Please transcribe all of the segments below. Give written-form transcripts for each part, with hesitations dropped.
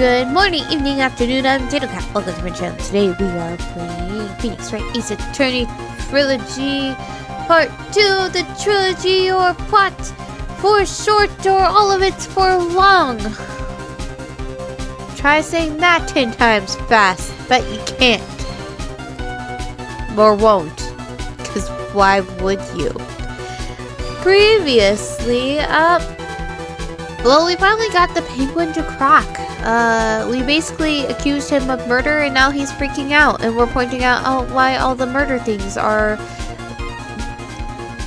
Good morning, evening, afternoon, I'm Cat. Welcome to my channel. Today we are playing Phoenix Wright Ace Attorney Trilogy Part 2, the Trilogy or Plot for short or all of it for long. Try saying that 10 times fast, but you can't. Or won't, because why would you? Previously, well, we finally got the penguin to crack. We basically accused him of murder and now he's freaking out. And we're pointing out why all the murder things are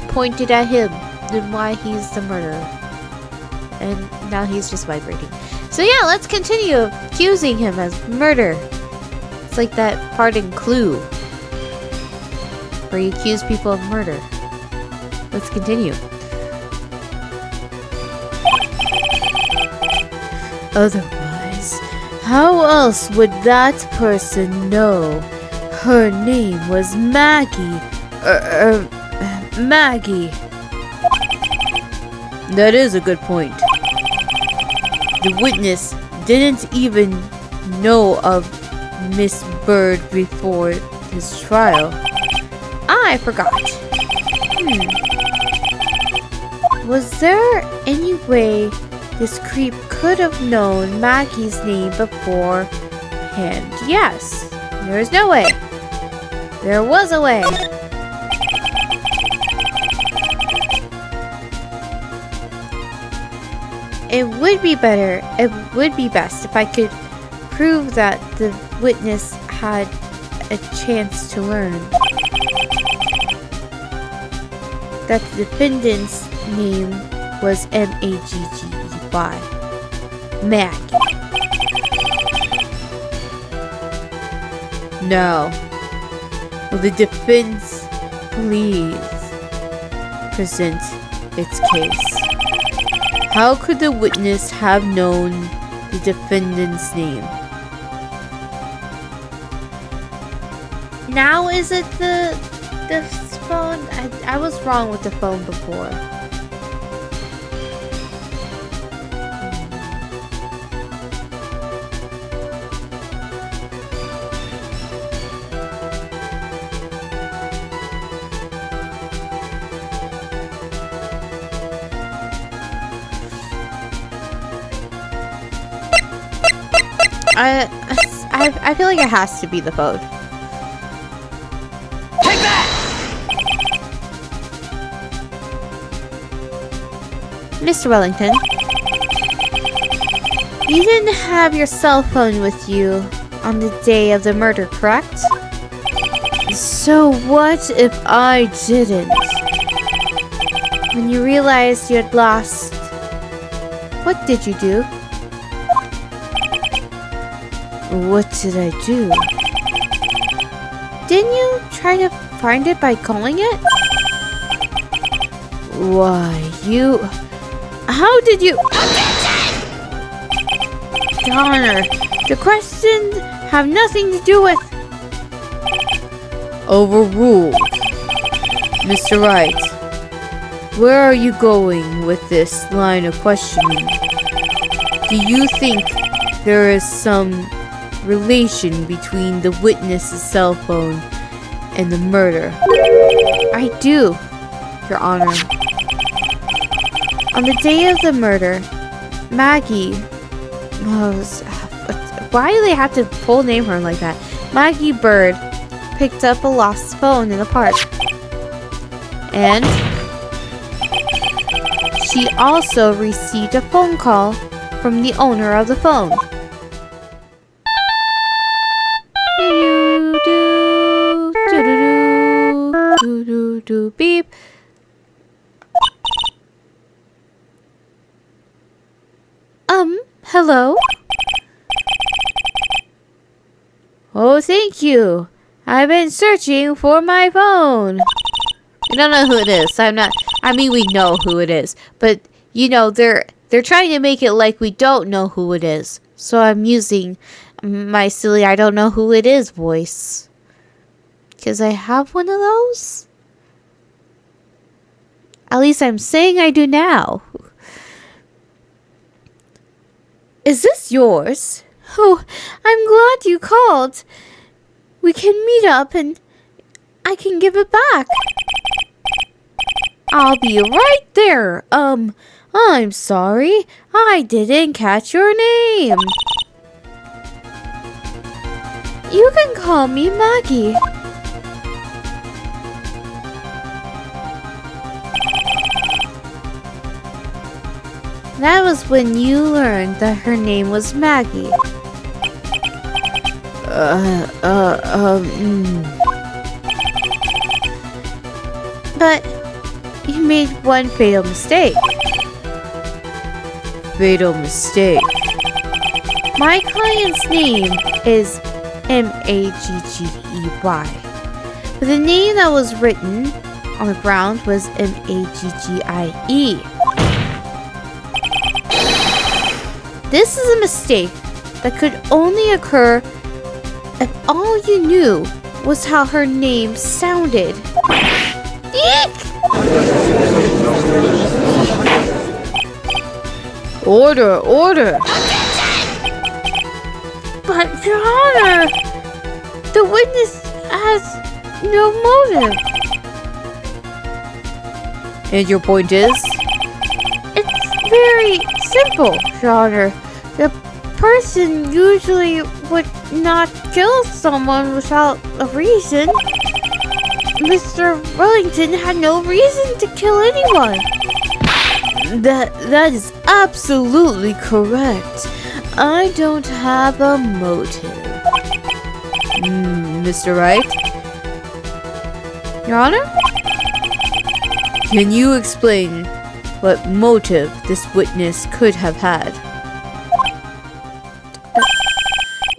pointed at him and why he's the murderer. And now he's just vibrating. So yeah, let's continue accusing him as murder. It's like that part in Clue where you accuse people of murder. Let's continue. Otherwise, how else would that person know her name was Maggie? Maggie. That is a good point. The witness didn't even know of Miss Bird before his trial. I forgot. Was there any way this creep could have known Maggie's name beforehand? Yes. There is no way. There was a way. It would be best if I could prove that the witness had a chance to learn that the defendant's name was M-A-G-G-E-Y. Maggie. No. Will the defense please present its case? How could the witness have known the defendant's name? Now is it the phone? I was wrong with the phone before. I feel like it has to be the phone. Take that! Mr. Wellington, you didn't have your cell phone with you on the day of the murder, correct? So what if I didn't? When you realized you had lost, what did you do? What did I do? Didn't you try to find it by calling it? Why, you... How did you... Donner, the questions have nothing to do with... Overruled. Mr. Wright, where are you going with this line of questioning? Do you think there is some relation between the witness's cell phone and the murder? I do, Your Honor. On the day of the murder, Maggie why do they have to full name her like that? Maggie Bird picked up a lost phone in the park. And she also received a phone call from the owner of the phone. Beep. Hello? Oh, thank you. I've been searching for my phone. We don't know who it is. I mean, we know who it is. But, you know, they're trying to make it like we don't know who it is. So I'm using my silly I don't know who it is voice. Because I have one of those? At least I'm saying I do now. Is this yours? Oh, I'm glad you called. We can meet up and I can give it back. I'll be right there. I'm sorry. I didn't catch your name. You can call me Maggie. That was when you learned that her name was Maggie. But you made one fatal mistake. Fatal mistake. My client's name is Maggey. But the name that was written on the ground was Maggie. This is a mistake that could only occur if all you knew was how her name sounded. Eek! Order, order! But, Your Honor, the witness has no motive. And your point is? It's very simple, Your Honor. The person usually would not kill someone without a reason. Mr. Wellington had no reason to kill anyone. That is absolutely correct. I don't have a motive. Mr. Wright? Your Honor? Can you explain what motive this witness could have had?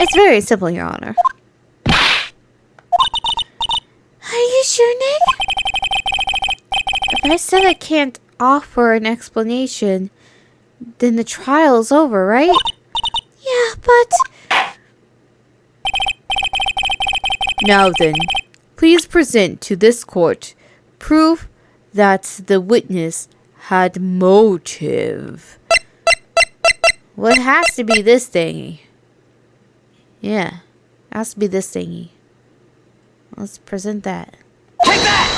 It's very simple, Your Honor. Are you sure, Nick? If I said I can't offer an explanation, then the trial's over, right? Yeah, but... Now then, please present to this court proof that the witness had motive. Well, it has to be this thingy. Yeah, it has to be this thingy. Let's present that. Take that!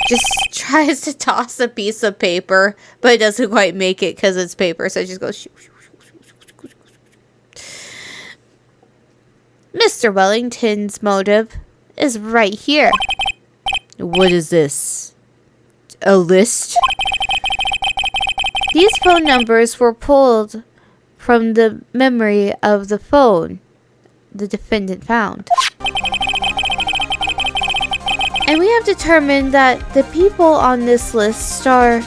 Just tries to toss a piece of paper, but it doesn't quite make it because it's paper, so it just goes shoo, shoo, shoo, shoo, shoo, shoo, shoo. Mr. Wellington's motive is right here. What is this? A list? These phone numbers were pulled from the memory of the phone the defendant found. And we have determined that the people on this list are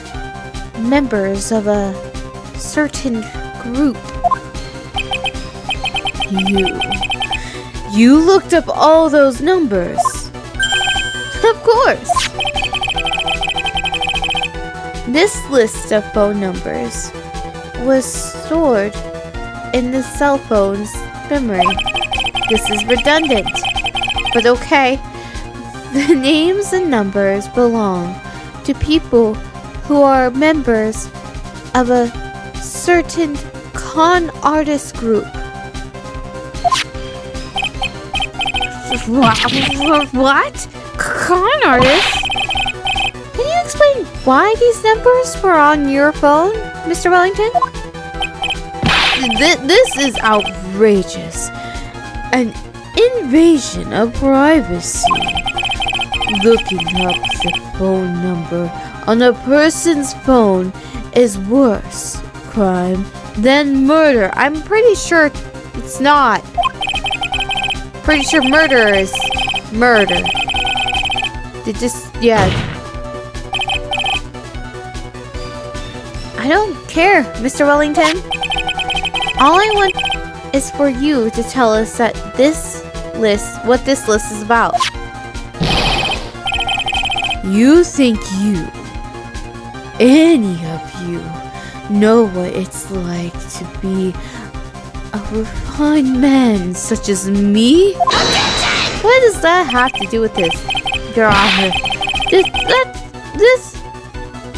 members of a certain group. You looked up all those numbers? Of course. This list of phone numbers was stored in the cell phone's memory. This is redundant, but okay. The names and numbers belong to people who are members of a certain con artist group. What? Con artists? Can you explain why these numbers were on your phone, Mr. Wellington? This is outrageous. An invasion of privacy. Looking up the phone number on a person's phone is worse crime than murder. I'm pretty sure it's not. Pretty sure murder is murder. Yeah. I don't care, Mr. Wellington. All I want is for you to tell us that what this list is about. You think any of you, know what it's like to be a refined man such as me? What does that have to do with this, Your Honor? This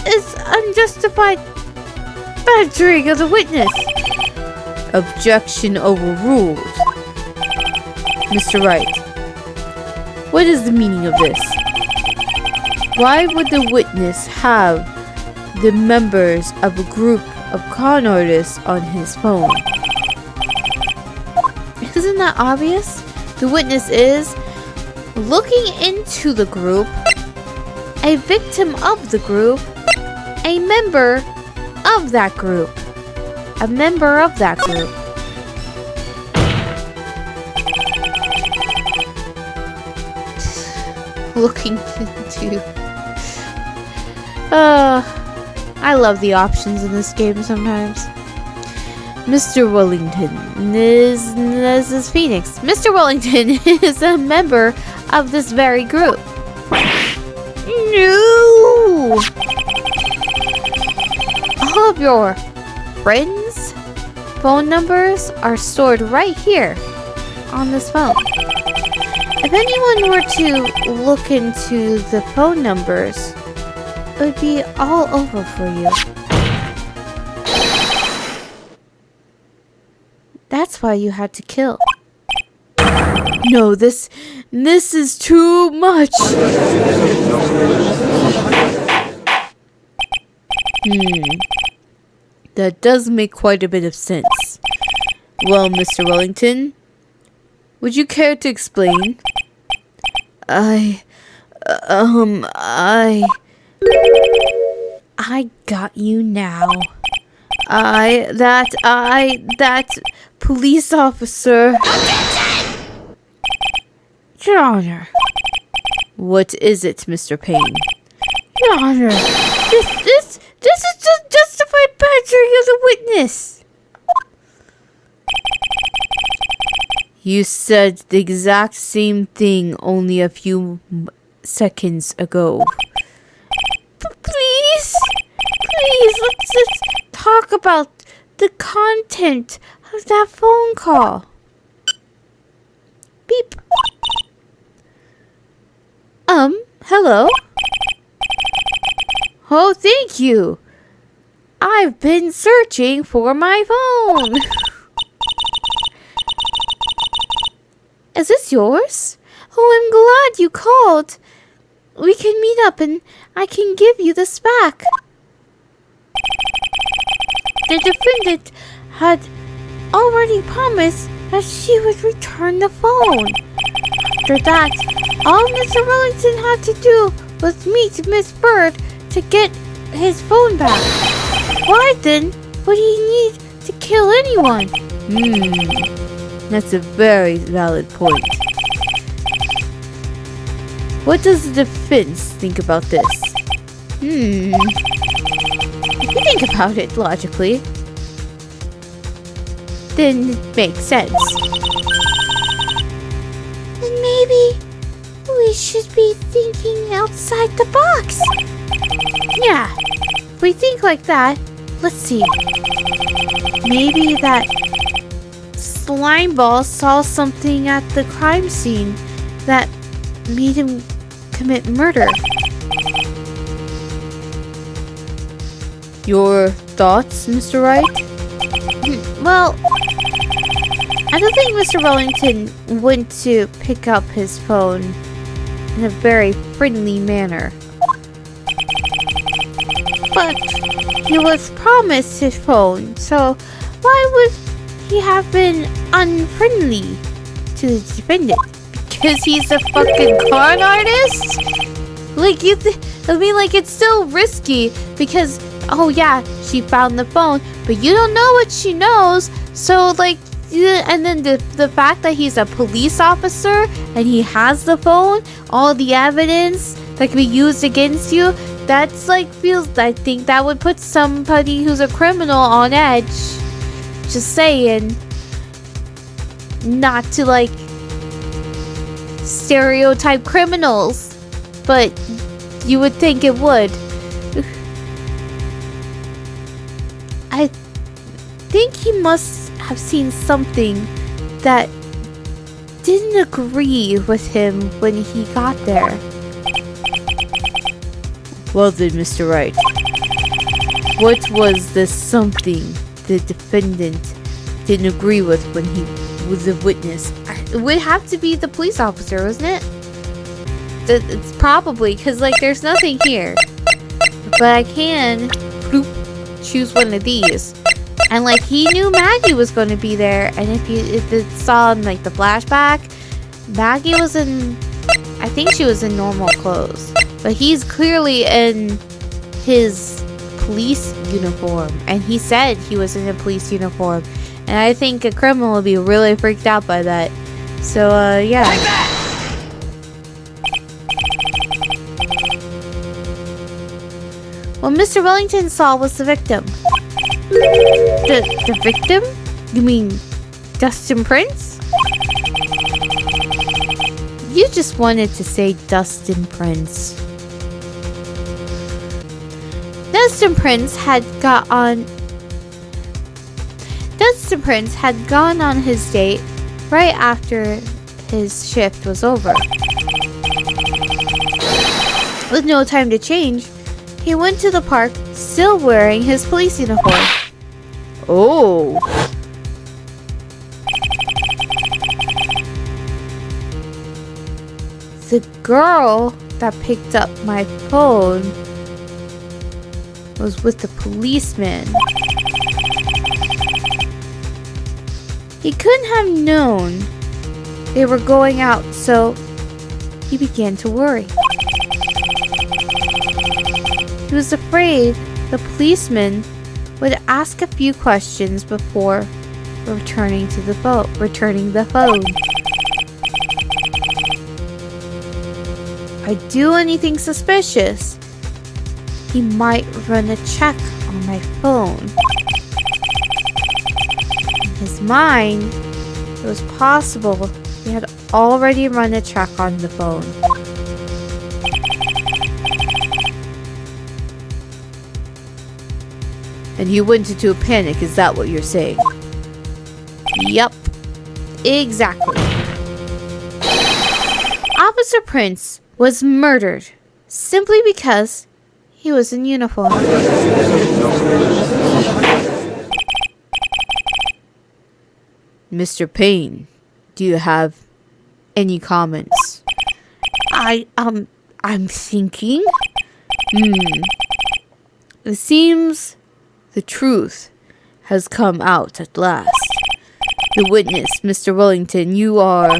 is unjustified badgering of the witness. Objection overruled. Mr. Wright, what is the meaning of this? Why would the witness have the members of a group of con artists on his phone? Isn't that obvious? The witness is looking into the group, a victim of the group, a member of that group. A member of that group. Looking into... I love the options in this game sometimes. Mr. Wellington this is Phoenix. Mr. Wellington is a member of this very group. No! All of your friends' phone numbers are stored right here on this phone. If anyone were to look into the phone numbers, it would be all over for you. That's why you had to kill. No, this is too much. That does make quite a bit of sense. Well, Mr. Wellington, would you care to explain? I got you now. That police officer. Your Honor. What is it, Mr. Payne? Your Honor, this is just justified badgering of the witness. You said the exact same thing only a few seconds ago. Please, let's just talk about the content of that phone call. Beep. Hello? Oh, thank you. I've been searching for my phone. Is this yours? Oh, I'm glad you called. We can meet up and I can give you this back. The defendant had already promised that she would return the phone. After that, all Mr. Wellington had to do was meet Miss Bird to get his phone back. Why then would he need to kill anyone? That's a very valid point. What does the defense think about this? If you think about it logically, then it makes sense. Then maybe we should be thinking outside the box. Yeah, if we think like that, let's see. Maybe that slime ball saw something at the crime scene that made him commit murder. Your thoughts, Mr. Wright? Well, I don't think Mr. Wellington went to pick up his phone in a very friendly manner. But he was promised his phone, so why would he have been unfriendly to the defendant? Because he's a fucking con artist? Like, it's still risky because, oh yeah, she found the phone, but you don't know what she knows, so like, and then the fact that he's a police officer and he has the phone, all the evidence that can be used against you, that's like, I think that would put somebody who's a criminal on edge. Just saying. Not to like stereotype criminals, but you would think it would. I think he must have seen something that didn't agree with him when he got there. Well then, Mr. Wright, what was the something the defendant didn't agree with when he was a witness. It would have to be the police officer, wasn't it? It's probably, because, like, there's nothing here. But I can choose one of these. And, like, he knew Maggie was going to be there. And if it saw in, like, the flashback, Maggie was in, I think she was in normal clothes. But he's clearly in his police uniform. And he said he was in a police uniform. And I think a criminal would be really freaked out by that. So, yeah. Take that! What Mr. Wellington saw was the victim. The victim? You mean Dustin Prince? You just wanted to say Dustin Prince. Dustin Prince had gone on his date right after his shift was over. With no time to change, he went to the park still wearing his police uniform. Oh. The girl that picked up my phone was with the policeman. He couldn't have known they were going out, so he began to worry. He was afraid the policeman would ask a few questions before returning the phone. If I do anything suspicious, he might run a check on my phone. In his mind, it was possible he had already run a check on the phone. And he went into a panic, is that what you're saying? Yup. Exactly. Officer Prince was murdered simply because he was in uniform. Mr. Payne, do you have any comments? I'm thinking. It seems the truth has come out at last. The witness, Mr. Wellington, you are...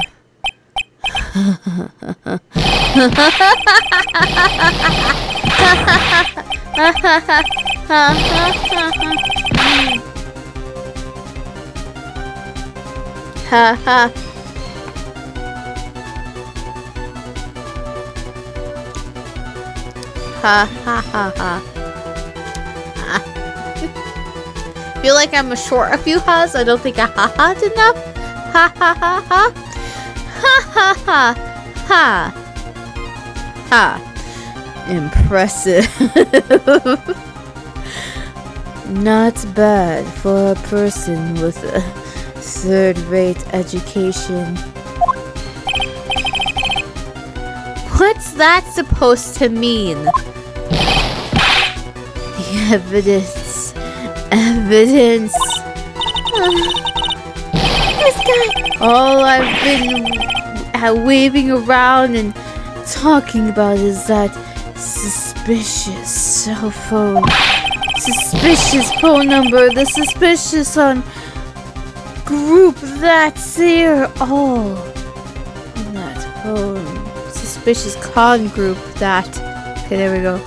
Feel like I'm short a few ha's. I don't think a ha-ha's enough. Ha ha ha ha. Ha ha ha. Ha. Ha. Impressive. Not bad for a person with a third-rate education. What's that supposed to mean? The evidence. This guy. All I've been waving around and talking about is that suspicious cell phone. Suspicious phone number. The suspicious group that's there. All in that phone. Suspicious con group that. Okay, there we go.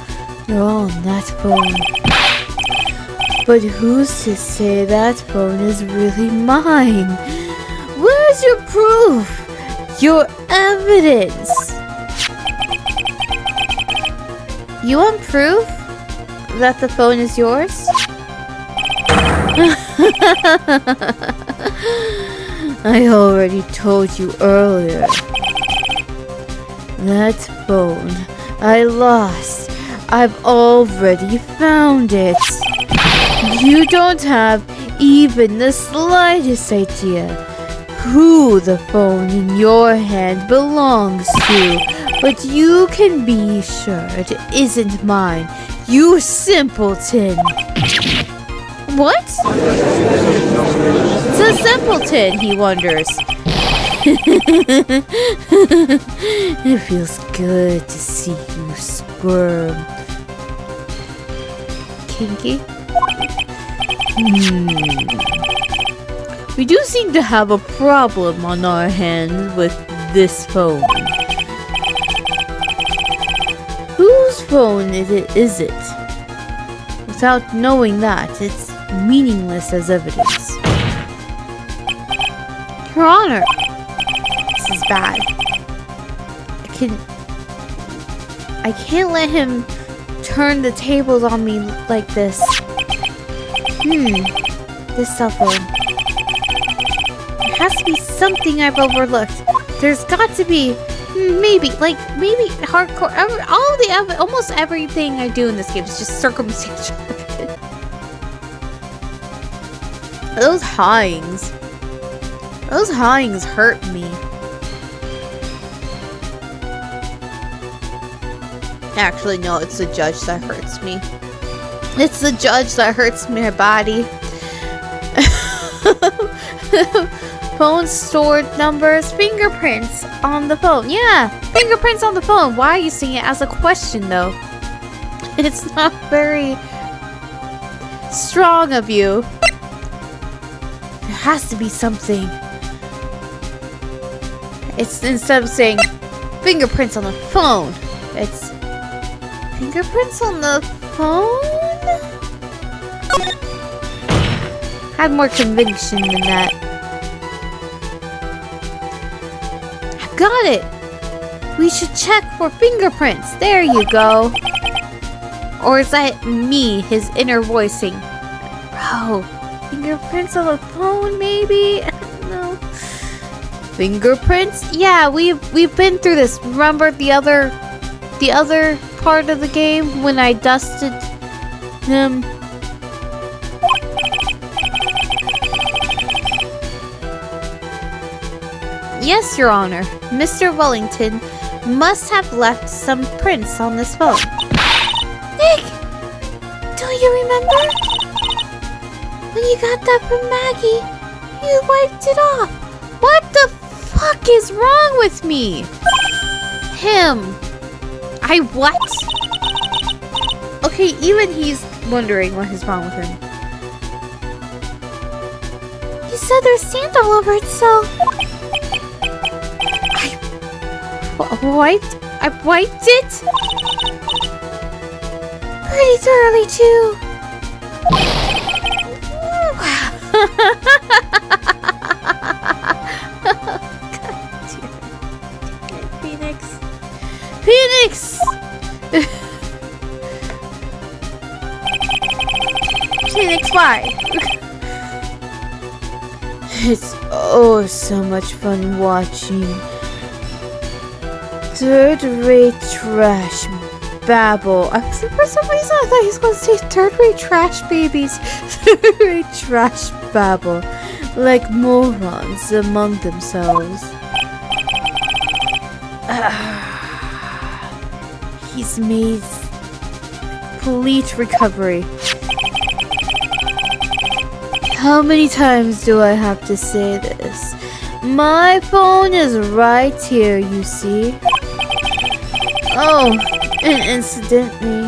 They're all in that phone. But who's to say that phone is really mine? Where's your proof? Your evidence? You want proof that the phone is yours? I already told you earlier. That phone I lost. I've already found it. You don't have even the slightest idea who the phone in your hand belongs to, but you can be sure it isn't mine, you simpleton. What? The simpleton, he wonders. It feels good to see you squirm. Kinky? We do seem to have a problem on our hands with this phone. Whose phone is it? Without knowing that, it's meaningless as evidence. Your Honor, this is bad. I can't let him turn the tables on me like this. This cell phone. There has to be something I've overlooked. There's got to be, maybe hardcore. Almost everything I do in this game is just circumstantial. Those hawings hurt me. Actually, no, it's the judge that hurts me. It's the judge that hurts my body. Phone stored numbers, fingerprints on the phone. Yeah, fingerprints on the phone. Why are you saying it as a question, though? It's not very strong of you. There has to be something. It's instead of saying fingerprints on the phone, it's fingerprints on the phone? Had more conviction than that. I've got it! We should check for fingerprints. There you go. Or is that me, his inner voicing? Bro, fingerprints on the phone, maybe? I don't know. Fingerprints? Yeah, we've been through this. Remember the other part of the game when I dusted him? Yes, Your Honor. Mr. Wellington must have left some prints on this phone. Nick! Don't you remember? When you got that from Maggie, you wiped it off. What the fuck is wrong with me? Him. I what? Okay, even he's wondering what is wrong with him. You said there's sand all over it, so... I wiped it? Pretty thoroughly, too. Phoenix. Phoenix, why? It's so much fun watching third-rate trash babble. For some reason I thought he was going to say third-rate trash babies. Third-rate trash babble. Like morons among themselves. He's made complete recovery. How many times do I have to say this? My phone is right here, you see. Oh, and incidentally,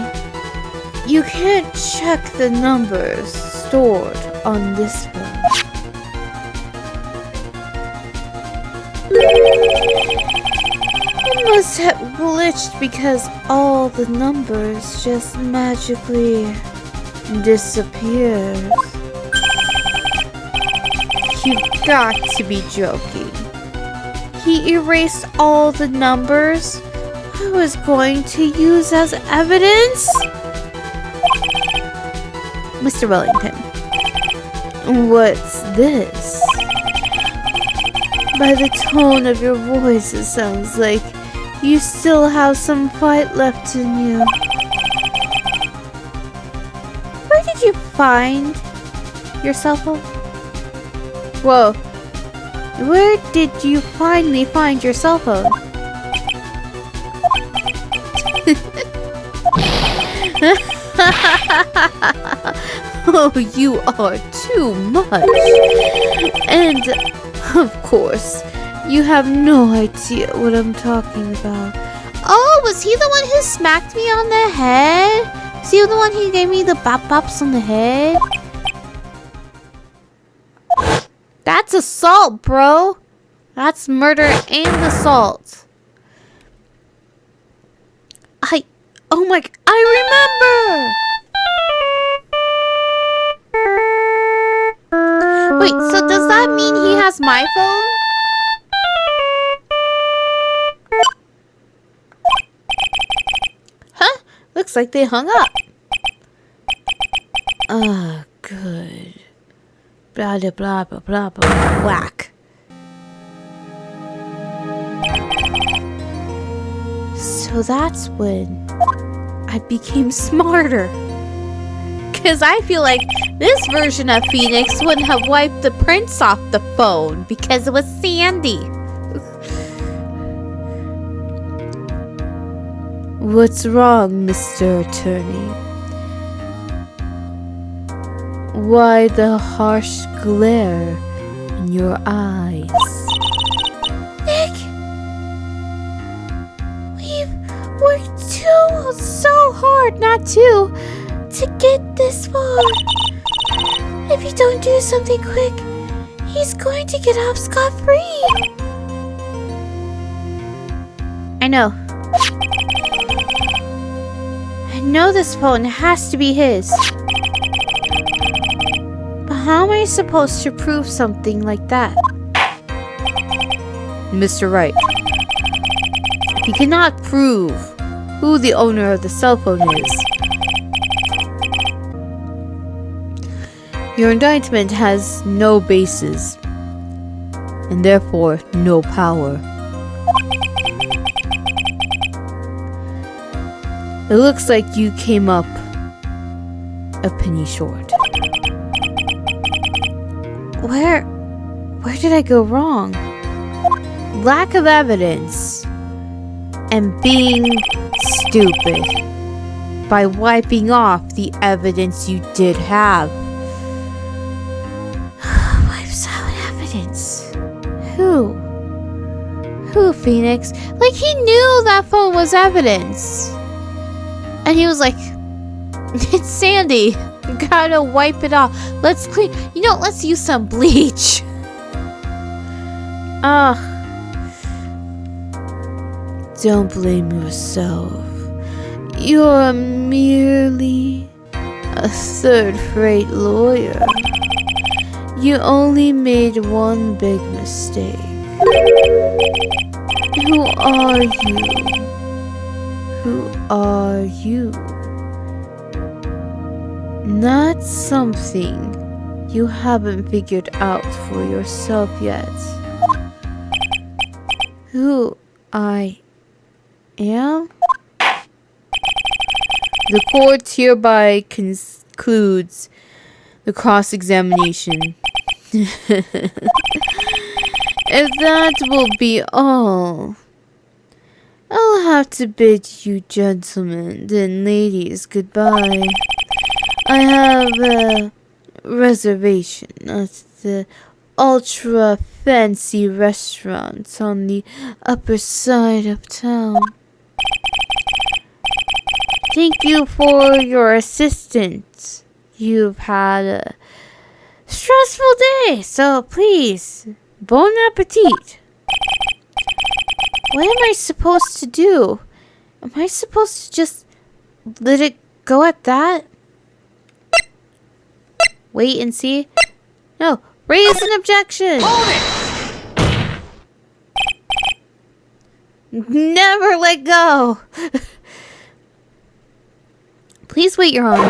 you can't check the numbers stored on this phone. It must have glitched because all the numbers just magically disappeared. You've got to be joking. He erased all the numbers I was going to use as evidence? Mr. Wellington, what's this? By the tone of your voice, it sounds like you still have some fight left in you. Where did you find your cell phone? Whoa. Where did you finally find your cell phone? Oh, you are too much. And And, of course, you have no idea what I'm talking about. Oh, was he the one who smacked me on the head? Was he the one who gave me the bop-bops on the head? That's assault, bro. That's murder and assault. Oh my, I remember! Wait, so does that mean he has my phone? Huh? Looks like they hung up. Ah, good. Blah, blah, blah, blah, blah, blah. Whack. So that's when I became smarter. Because I feel like this version of Phoenix wouldn't have wiped the prints off the phone because it was Sandy. What's wrong, Mr. Attorney? Why the harsh glare in your eyes? Nick! We've worked so hard not to get this far. If you don't do something quick, he's going to get off scot-free. I know. I know this phone has to be his. But how am I supposed to prove something like that? Mr. Wright, if you cannot prove who the owner of the cell phone is, your indictment has no basis, and therefore no power. It looks like you came up a penny short. Where did I go wrong? Lack of evidence and being stupid by wiping off the evidence you did have. Wipes out evidence. Who, Phoenix? Like, he knew that phone was evidence. And he was like, it's Sandy. Gotta wipe it off. Let's clean. Let's use some bleach. Don't blame yourself. You're merely a third-rate lawyer. You only made one big mistake. Who are you? Who are you? Not something you haven't figured out for yourself yet. Who I am? The court hereby concludes the cross-examination. If that will be all, I'll have to bid you gentlemen and ladies goodbye. I have a reservation at the ultra fancy restaurant on the upper side of town. Thank you for your assistance. You've had a stressful day, so please, bon appetit. What am I supposed to do? Am I supposed to just let it go at that? Wait and see? No, raise an objection! Hold it! Never let go! Please wait your honor.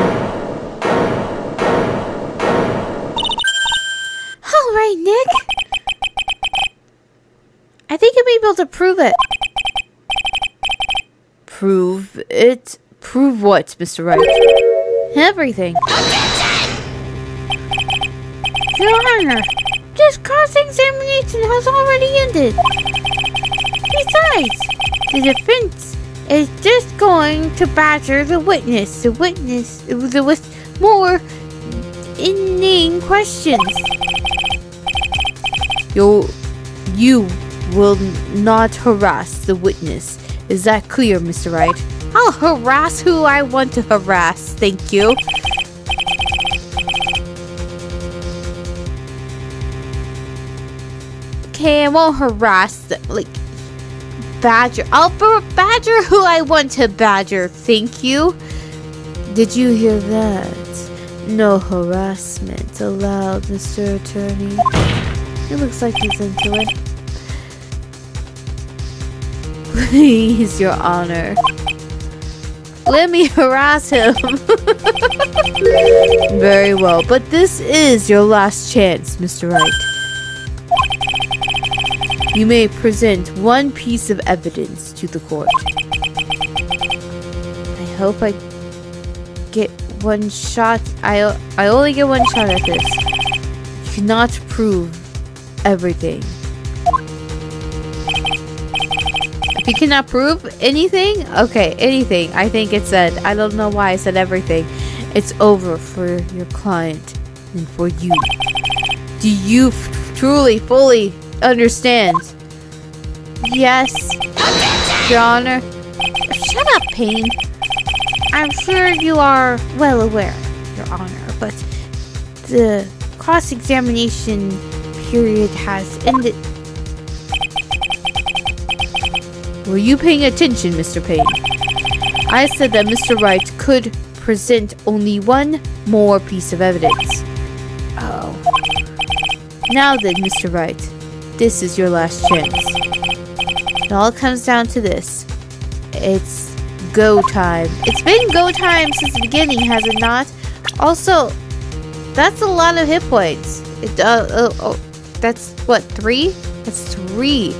Alright, Nick. I think I may be able to prove it. Prove it? Prove what, Mr. Wright? Everything. Your Honor, this cross-examination has already ended. Besides, the defense is just going to badger the witness with more inane questions. You will not harass the witness. Is that clear, Mr. Wright? I'll harass who I want to harass, thank you. Okay, I won't harass badger. I'll badger who I want to badger, thank you. Did you hear that? No harassment allowed, Mr. Attorney. It looks like he's into it. Please, Your Honor. Let me harass him. Very well, but this is your last chance, Mr. Wright. You may present one piece of evidence to the court. I hope I get one shot. I only get one shot at this. You cannot prove everything. If you cannot prove anything, okay, anything. I think it said. I don't know why I said everything. It's over for your client and for you. Do you truly, fully understand? Yes, Your Honor. Shut up, Payne. I'm sure you are well aware, Your Honor, but the cross-examination period has ended. Were you paying attention, Mr. Payne? I said that Mr. Wright could present only one more piece of evidence. Oh. Now then, Mr. Wright, this is your last chance. It all comes down to this. It's go time. It's been go time since the beginning, has it not? Also, that's a lot of hit points. That's what, 3? That's 3.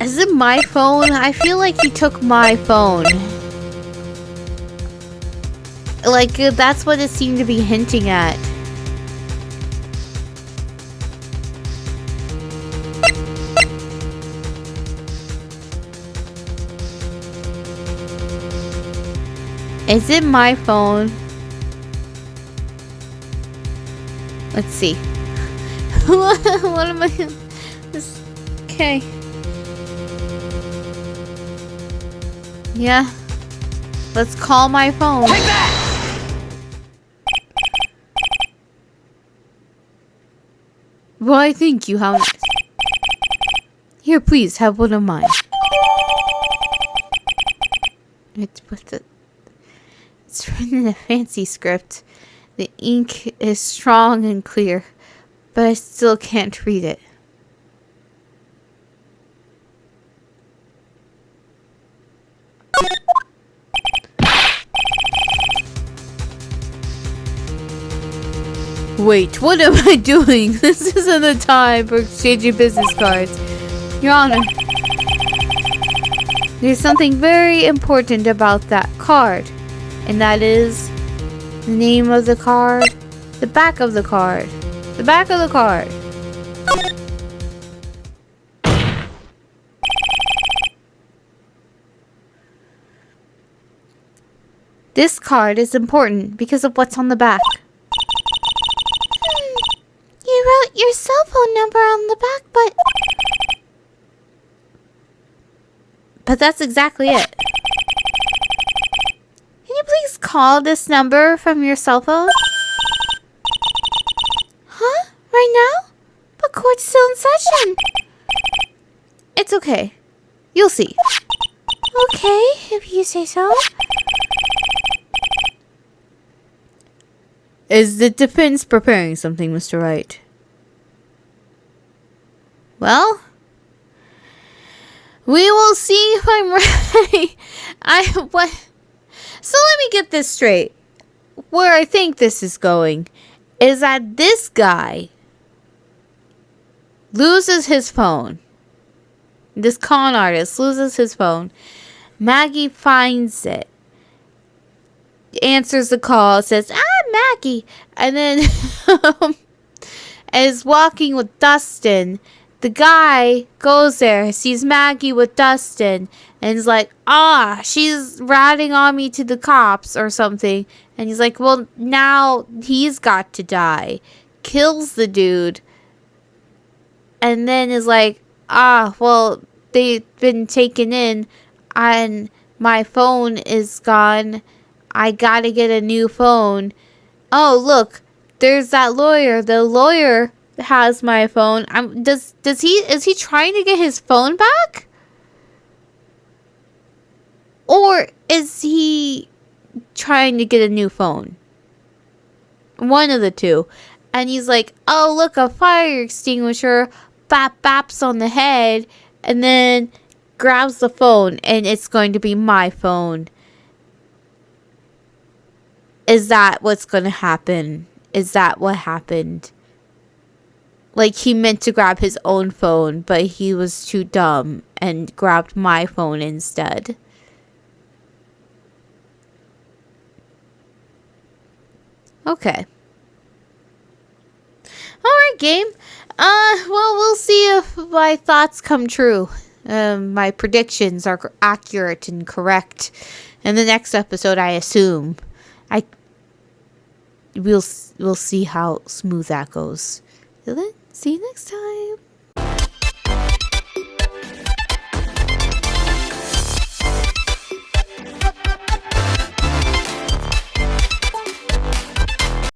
Is it my phone? I feel like he took my phone. Like, that's what it seemed to be hinting at. Is it my phone? Let's see. What am I? Okay. Yeah. Let's call my phone. Take that! Why, thank you. How nice. Here, please, have one of mine. It's written in a fancy script. The ink is strong and clear, but I still can't read it. Wait, what am I doing? This isn't the time for exchanging business cards. Your Honor, there's something very important about that card, and that is the name of the card, the back of the card, the back of the card. This card is important because of what's on the back. You wrote your cell phone number on the back, but that's exactly it. Can you please call this number from your cell phone? Huh? Right now? But court's still in session. It's okay. You'll see. Okay, if you say so. Is the defense preparing something, Mr. Wright? Well, we will see if I'm ready. So let me get this straight. Where I think this is going is that this guy loses his phone. This con artist loses his phone. Maggie finds it. Answers the call, says, Maggie. And then is walking with Dustin. The guy goes there, sees Maggie with Dustin, and is like, she's ratting on me to the cops or something. And he's like, well, now he's got to die. kills the dude, and then is like, well, they've been taken in, and my phone is gone. I gotta get a new phone. Oh, look, there's that lawyer. The lawyer has my phone. Is he trying to get his phone back? Or is he trying to get a new phone? One of the two. And he's like, oh, look, a fire extinguisher. Bap, baps on the head. And then grabs the phone. And it's going to be my phone. Is that what's going to happen? Is that what happened? Like, he meant to grab his own phone, but he was too dumb and grabbed my phone instead. Okay. Alright, game. Well, we'll see if my thoughts come true. My predictions are accurate and correct. In the next episode, I assume. We'll see how smooth that goes. Till then, see you next time.